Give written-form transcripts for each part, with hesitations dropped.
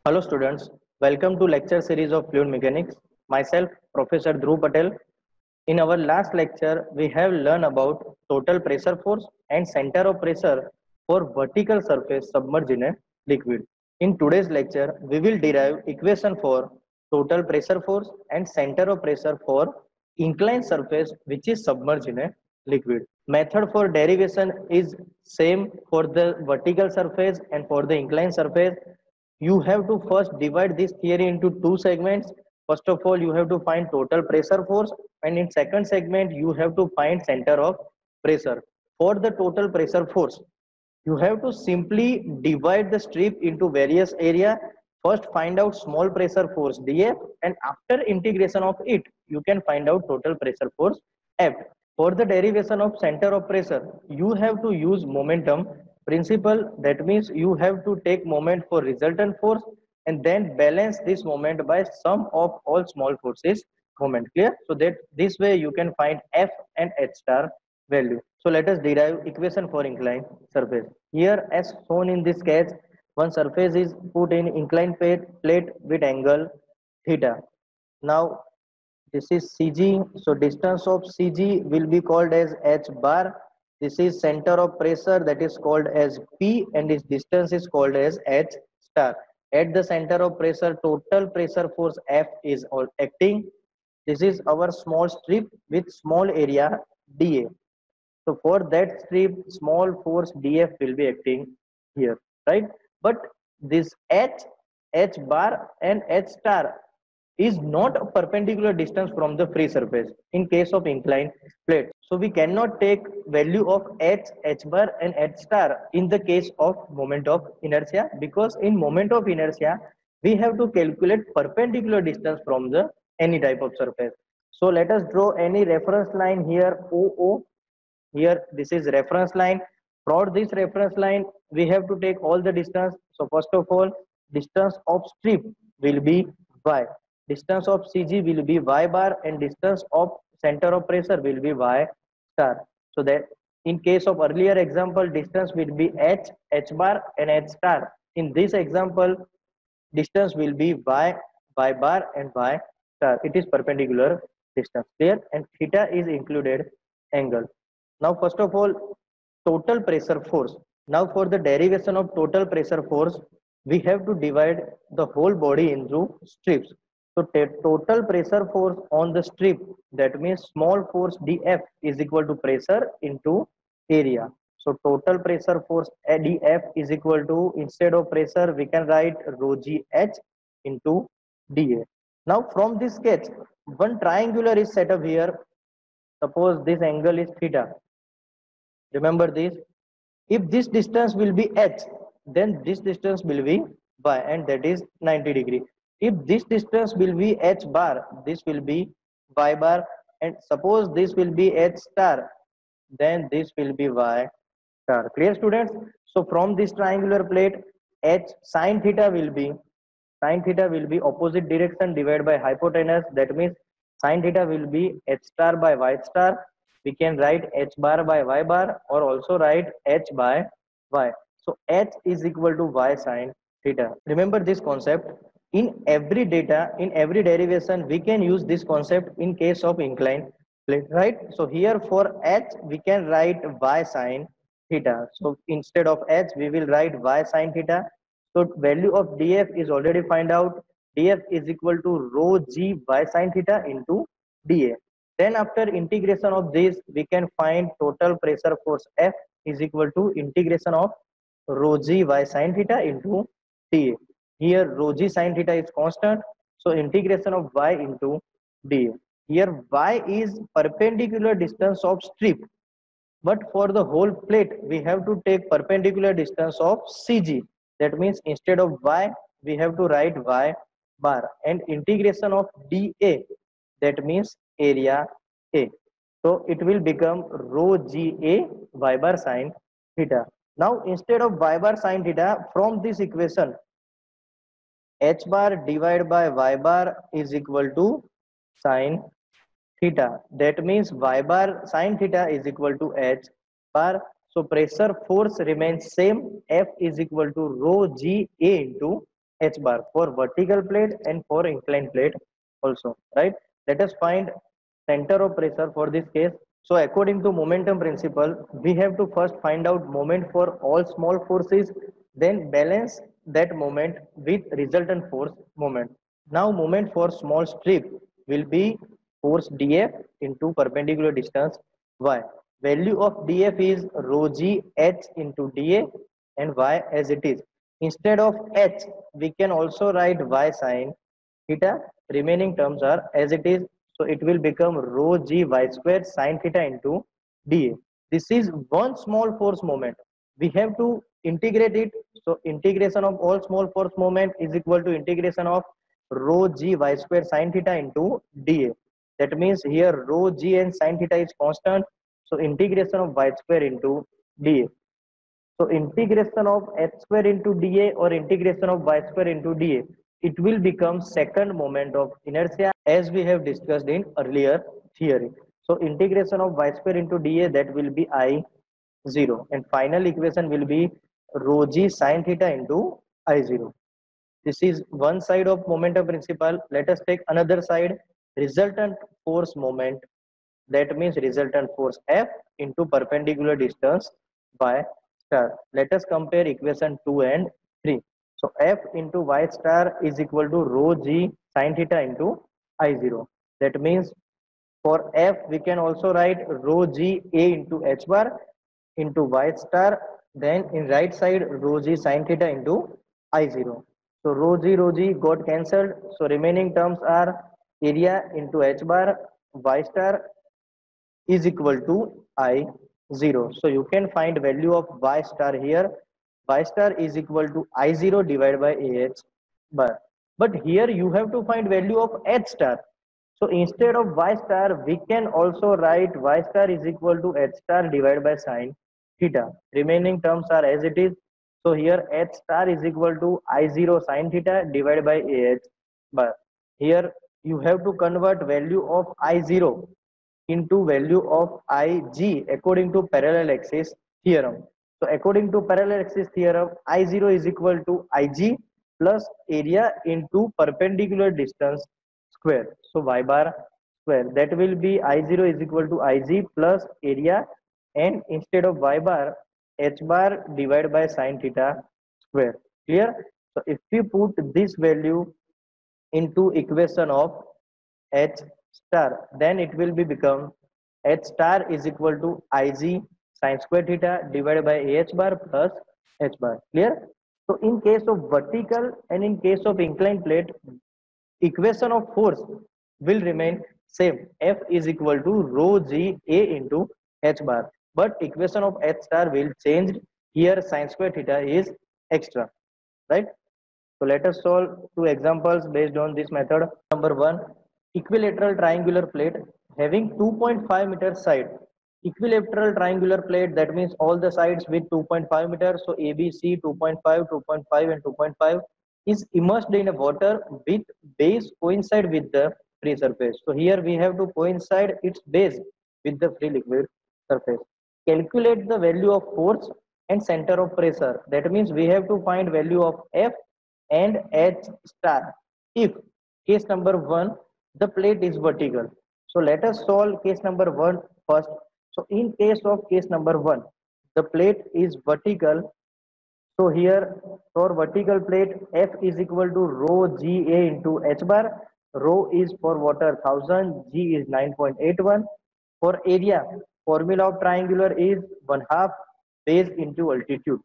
Hello students, welcome to lecture series of fluid mechanics. Myself, Professor Dhruv Patel. In our last lecture, we have learned about total pressure force and center of pressure for vertical surface submerged in a liquid. In today's lecture, we will derive equation for total pressure force and center of pressure for inclined surface which is submerged in a liquid. Method for derivation is same for the vertical surface and for the inclined surface. You have to first divide this theory into two segments. First of all, you have to find total pressure force, and in second segment you have to find center of pressure. For the total pressure force, you have to simply divide the strip into various area. First find out small pressure force df, and after integration of it you can find out total pressure force f. For the derivation of center of pressure, you have to use momentum principle. That means you have to take moment for resultant force and then balance this moment by sum of all small forces moment. Clear? So that this way you can find f and h star value. So let us derive equation for inclined surface. Here as shown in this sketch, one surface is put in inclined plate with angle theta. Now this is CG, so distance of CG will be called as h bar. This is center of pressure, that is called as P, and this distance is called as h star. At the center of pressure, total pressure force F is all acting. This is our small strip with small area dA. So for that strip, small force dF will be acting here, right? But this h bar and h star is not a perpendicular distance from the free surface in case of inclined plate. So we cannot take value of h bar and h star in the case of moment of inertia, because in moment of inertia we have to calculate perpendicular distance from the any type of surface. So let us draw any reference line here, OO. Here this is reference line. For this reference line we have to take all the distance. So first of all, distance of strip will be y, distance of CG will be y bar, and distance of center of pressure will be y star. So that in case of earlier example, distance will be h bar and h star. In this example, distance will be y bar and y star. It is perpendicular distance. Clear? And theta is included angle. Now first of all, total pressure force. Now for the derivation of total pressure force, we have to divide the whole body into strips. So total pressure force on the strip, that means small force dF is equal to pressure into area. So total pressure force dF is equal to, instead of pressure we can write rho g h into dA. Now from this sketch, one triangular is set up here. Suppose this angle is theta. Remember this. If this distance will be h, then this distance will be y, and that is 90 degree. If this distance will be h bar, this will be y bar, and suppose this will be h star, then this will be y star. Clear, students? So from this triangular plate, h sine theta will be opposite direction divided by hypotenuse. That means sine theta will be h star by y star. We can write h bar by y bar, or also write h by y. So h is equal to y sine theta. Remember this concept. In every derivation, we can use this concept in case of inclined plane, right? So here for h, we can write y sine theta. So instead of h, we will write y sine theta. So value of df is already find out. Df is equal to rho g y sine theta into dA. Then after integration of this, we can find total pressure force F is equal to integration of rho g y sine theta into dA. Here rho g sine theta is constant, so integration of y into dA. Here y is perpendicular distance of strip, but for the whole plate we have to take perpendicular distance of CG. That means instead of y, we have to write y bar, and integration of dA, that means area A. So it will become rho GA y bar sine theta. Now instead of y bar sine theta, from this equation, h bar divided by y bar is equal to sine theta. That means y bar sine theta is equal to h bar. So pressure force remains same. F is equal to rho g a into h bar for vertical plate and for inclined plate also, right? Let us find center of pressure for this case. So according to momentum principle, we have to first find out moment for all small forces, then balance that moment with resultant force moment. Now moment for small strip will be force dF into perpendicular distance y. Value of dF is rho g h into dA and y as it is. Instead of h, we can also write y sine theta. Remaining terms are as it is. So it will become rho g y square sine theta into dA. This is one small force moment. We have to integrate it. So integration of all small force moment is equal to integration of rho g y square sine theta into dA. That means here rho g and sine theta is constant. So integration of y square into dA. So integration of h square into dA or integration of y square into dA, it will become second moment of inertia as we have discussed in earlier theory. So integration of y square into dA, that will be I0, and final equation will be rho g sine theta into I0. This is one side of momentum principle. Let us take another side, resultant force moment. That means resultant force F into perpendicular distance y star. Let us compare equation 2 and 3. So F into y star is equal to rho g sine theta into I0. That means for F we can also write rho g a into h bar into y star, then in right side rho g sine theta into I0. So rho g got cancelled. So remaining terms are area into h bar y star is equal to I0. So you can find value of y star here. Y star is equal to I0 divided by AH bar. But here you have to find value of H star. So instead of y star, we can also write y star is equal to H star divided by sine theta. Remaining terms are as it is. So here H star is equal to I0 sine theta divided by AH bar. Here you have to convert value of I0 into value of Ig according to parallel axis theorem. So according to parallel axis theorem, I0 is equal to Ig plus area into perpendicular distance square. So y bar square, that will be I0 is equal to Ig plus area, and instead of y bar, h bar divided by sine theta square. Clear? So if we put this value into equation of H star, then it will be become H star is equal to Ig sine square theta divided by AH bar plus H bar. Clear? So in case of vertical and in case of inclined plate, equation of force will remain same. F is equal to rho g a into H bar. But equation of H star will change. Here sine square theta is extra. Right? So let us solve two examples based on this method. Number one, equilateral triangular plate having 2.5 meter side. Equilateral triangular plate, that means all the sides with 2.5 meters. So ABC 2.5, 2.5 and 2.5 is immersed in a water with base coincide with the free surface. So here we have to coincide its base with the free liquid surface. Calculate the value of force and center of pressure. That means we have to find value of F and H star if case number 1 the plate is vertical. So let us solve case number 1 first. So in case of case number 1, the plate is vertical. So here for vertical plate, F is equal to rho GA into H bar. Rho is for water 1000, G is 9.81. For area, formula of triangular is 1 half base into altitude.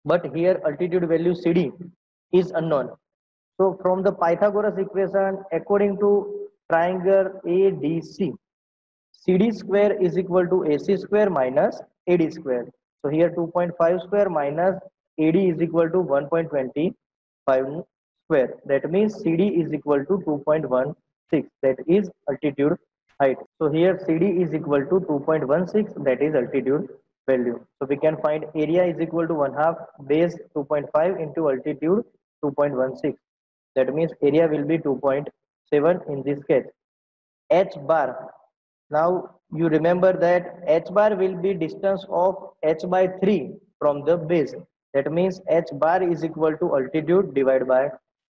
But here altitude value CD is unknown. So from the Pythagoras equation, according to triangle ADC, CD square is equal to AC square minus AD square. So here 2.5 square minus AD is equal to 1.25 square. That means CD is equal to 2.16. That is altitude height. So here CD is equal to 2.16. That is altitude value. So we can find area is equal to 1 half base 2.5 into altitude 2.16. That means area will be 2.7 in this case. H bar. Now you remember that h bar will be distance of h by 3 from the base. That means h bar is equal to altitude divided by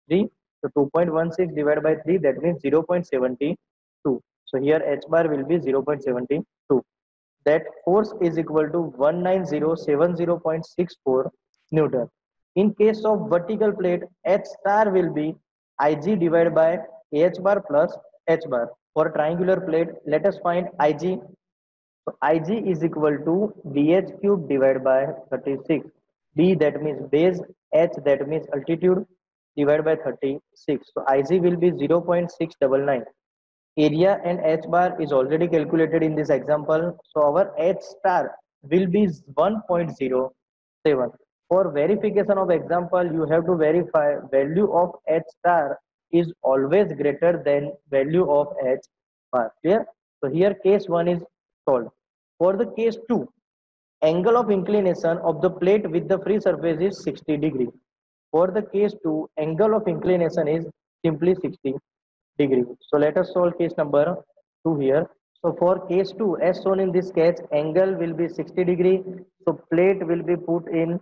3. So 2.16 divided by 3, that means 0.72. So here h bar will be 0.72. That force is equal to 19070.64 Newton. In case of vertical plate, H star will be Ig divided by H bar plus H bar. For triangular plate, let us find Ig. So Ig is equal to bh cube divided by 36. B, that means base, H, that means altitude, divided by 36. So Ig will be 0.699. Area and h bar is already calculated in this example. So our h star will be 1.07. For verification of example, you have to verify value of h star is always greater than value of h bar. Clear? So here case 1 is solved. For the case 2, angle of inclination of the plate with the free surface is 60 degree. For the case 2, angle of inclination is simply 60 degree. So let us solve case number 2 here. So for case 2, as shown in this sketch, angle will be 60 degree. So plate will be put in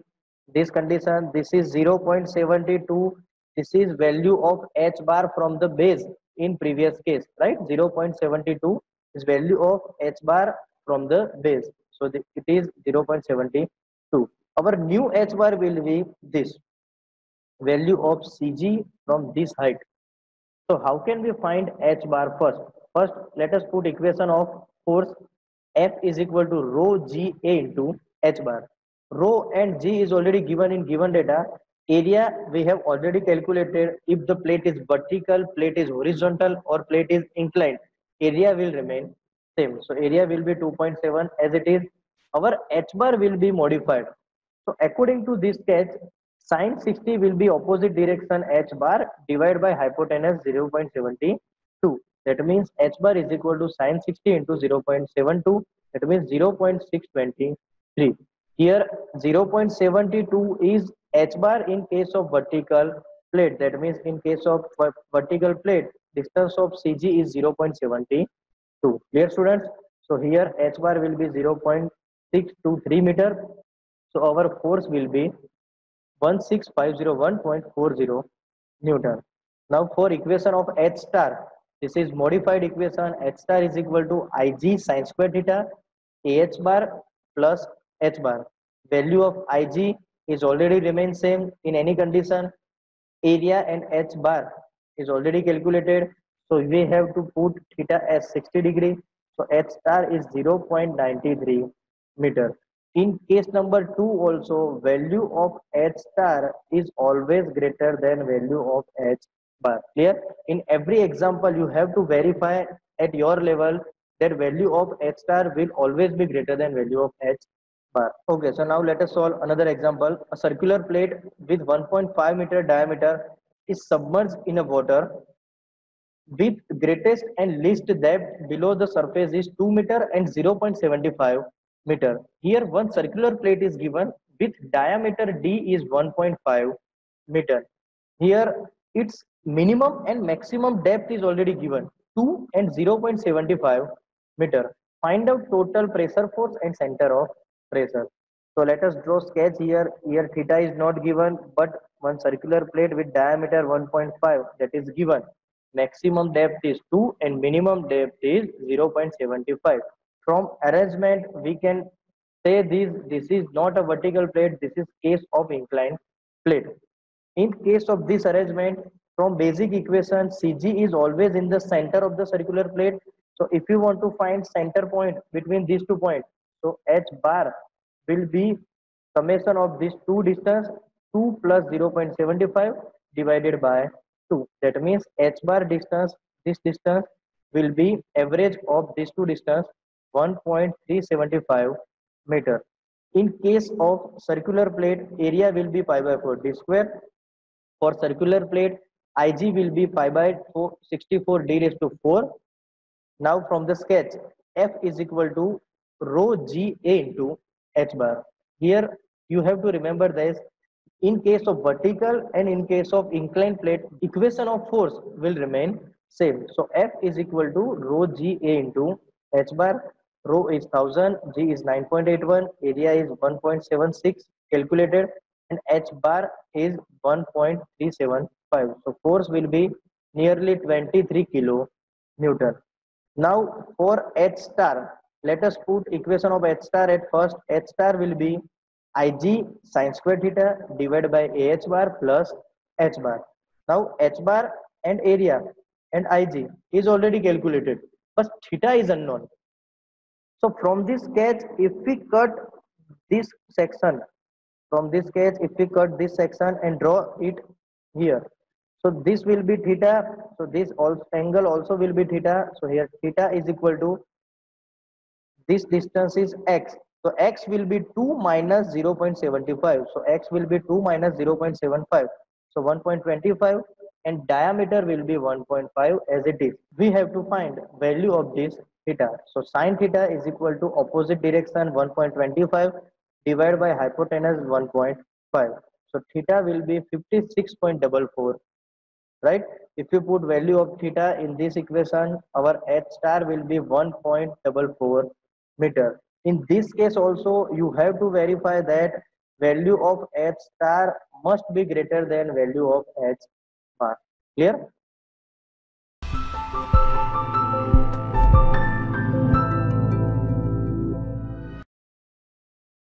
this condition. This is 0.72. This is value of h bar from the base in previous case, right? 0.72 is value of h bar from the base. So it is 0.72. Our new h bar will be this value of Cg from this height. So how can we find h bar first? First, let us put equation of force F is equal to rho G A into h bar. Rho and G is already given in given data. Area we have already calculated. If the plate is vertical, plate is horizontal, or plate is inclined, area will remain same. So area will be 2.7 as it is. Our h bar will be modified. So according to this sketch, sine 60 will be opposite direction h bar divided by hypotenuse 0.72. That means h bar is equal to sine 60 into 0.72. That means 0.623. Here 0.72 is h bar in case of vertical plate. That means in case of vertical plate, distance of CG is 0.72. Clear, students? So here h bar will be 0.623 meter. So our force will be 16501.40 Newton. Now for equation of H star, this is modified equation. H star is equal to Ig sin square theta AH bar plus H bar. Value of Ig is already remain same in any condition. Area and H bar is already calculated. So we have to put theta as 60 degree. So H star is 0.93 meter. In case number 2 also, value of H star is always greater than value of H bar. Clear? In every example, you have to verify at your level that value of H star will always be greater than value of H bar. Okay, so now let us solve another example. A circular plate with 1.5 meter diameter is submerged in a water with greatest and least depth below the surface is 2 meter and 0.75 meter. Here one circular plate is given with diameter D is 1.5 meter. Here its minimum and maximum depth is already given 2 and 0.75 meter. Find out total pressure force and center of pressure. So let us draw sketch here. Here theta is not given, but one circular plate with diameter 1.5 that is given. Maximum depth is 2 and minimum depth is 0.75. From arrangement, we can say this is not a vertical plate, this is case of inclined plate. In case of this arrangement, from basic equation, CG is always in the center of the circular plate. So if you want to find center point between these 2 points, so H bar will be summation of these two distance 2 plus 0.75 divided by 2. That means H bar distance, this distance will be average of these two distance 1.375 meter. In case of circular plate, area will be pi by 4 d square. For circular plate, Ig will be pi by 64 d raised to 4. Now from the sketch, F is equal to rho G A into H bar. Here you have to remember this. In case of vertical and in case of inclined plate, equation of force will remain same. So F is equal to rho G A into H bar. Rho is 1000, G is 9.81, area is 1.76 calculated, and H bar is 1.375. So force will be nearly 23 kilo Newton. Now for H star, let us put equation of H star at first. H star will be Ig sin square theta divided by AH bar plus H bar. Now H bar and area and Ig is already calculated, but theta is unknown. So from this sketch, if we cut this section, from this sketch, if we cut this section and draw it here, so this will be theta. So this also angle also will be theta. So here theta is equal to, this distance is x. So x will be 2 minus 0.75. So x will be 2 minus 0.75. So 1.25, and diameter will be 1.5 as it is. We have to find value of this theta. So sine theta is equal to opposite direction 1.25 divided by hypotenuse 1.5. So theta will be 56.44, right? If you put value of theta in this equation, our H star will be 1.44 meter. In this case also, you have to verify that value of H star must be greater than value of H bar. Clear?